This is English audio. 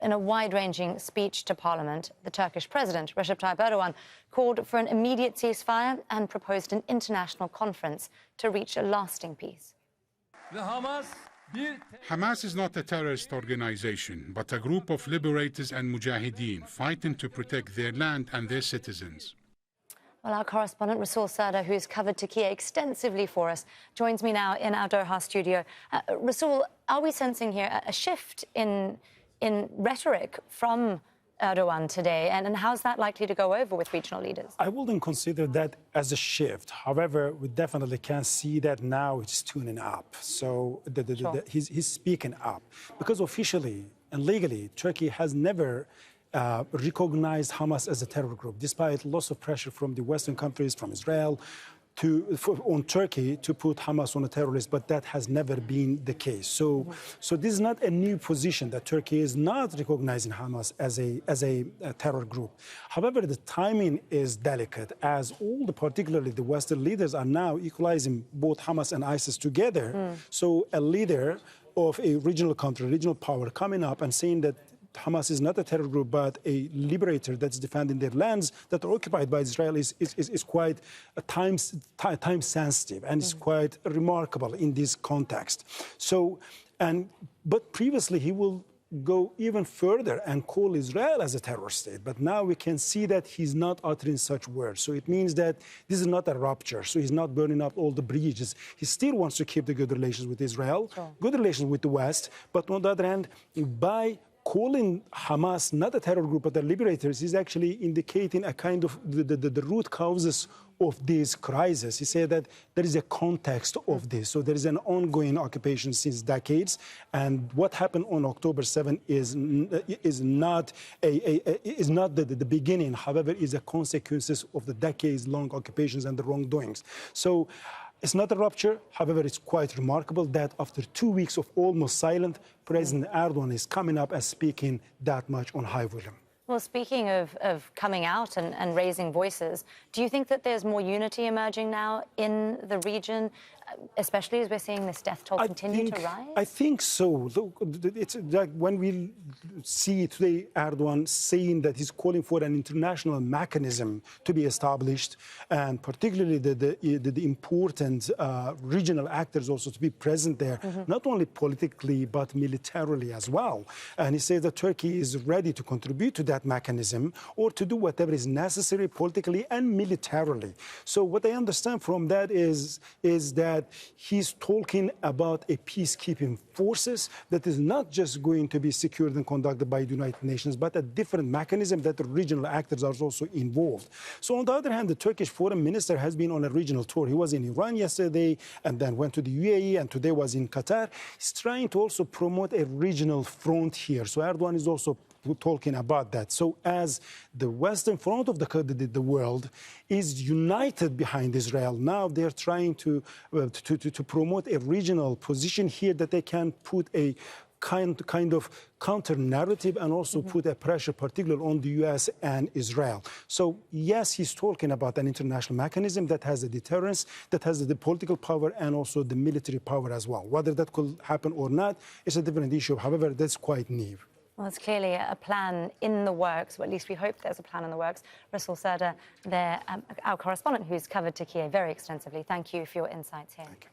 In a wide-ranging speech to Parliament, the Turkish president, Recep Tayyip Erdogan, called for an immediate ceasefire and proposed an international conference to reach a lasting peace. Hamas is not a terrorist organization, but a group of liberators and mujahideen fighting to protect their land and their citizens. Well, our correspondent, Resul Serdar, who's covered Turkey extensively for us, joins me now in our Doha studio. Resul, are we sensing here a shift in rhetoric from Erdogan today, and how's that likely to go over with regional leaders? I wouldn't consider that as a shift. However, we definitely can see that now it's tuning up. So he's speaking up. Because officially and legally, Turkey has never recognized Hamas as a terror group, despite lots of pressure from the Western countries, from Israel, on Turkey to put Hamas on a terror list, but that has never been the case. So this is not a new position that Turkey is not recognizing Hamas as a terror group. However, the timing is delicate, as particularly the Western leaders are now equalizing both Hamas and ISIS together. So a leader of a regional country, regional power, coming up and saying that Hamas is not a terror group, but a liberator that's defending their lands that are occupied by Israel is quite time sensitive, and it's quite remarkable in this context. But previously he will go even further and call Israel as a terrorist state. But now we can see that he's not uttering such words. So it means that this is not a rupture. So he's not burning up all the bridges. He still wants to keep the good relations with Israel, good relations with the West. But on the other hand, by calling Hamas not a terror group but the liberators is actually indicating a kind of the root causes of this crisis. He said that there is a context of this. So there is an ongoing occupation since decades, and what happened on October 7 is not the beginning. However, is a consequences of the decades-long occupations and the wrongdoings. So it's not a rupture. However, it's quite remarkable that after 2 weeks of almost silent, President Erdogan is coming up and speaking that much on high volume. Well, speaking of coming out and raising voices, do you think that there's more unity emerging now in the region, especially as we're seeing this death toll continue to rise? I think so. Look, it's like when we see today Erdogan saying that he's calling for an international mechanism to be established, and particularly the important regional actors also to be present there, not only politically but militarily as well. And he says that Turkey is ready to contribute to that mechanism or to do whatever is necessary politically and militarily. So what I understand from that is that he's talking about a peacekeeping forces that is not just going to be secured and conducted by the United Nations, but a different mechanism that the regional actors are also involved. So on the other hand, the Turkish foreign minister has been on a regional tour. He was in Iran yesterday and then went to the UAE and today was in Qatar. He's trying to also promote a regional front here. So Erdogan is also talking about that. So as the Western front of the world is united behind Israel, now they're trying to promote a regional position here that they can put a kind of counter-narrative and also put a pressure particularly on the U.S. and Israel. So yes, he's talking about an international mechanism that has a deterrence, that has the political power and also the military power as well. Whether that could happen or not is a different issue. However, that's quite new. Well, it's clearly a plan in the works, or at least we hope there's a plan in the works. Resul Serdar, our correspondent who's covered Turkey very extensively. Thank you for your insights here. Thank you.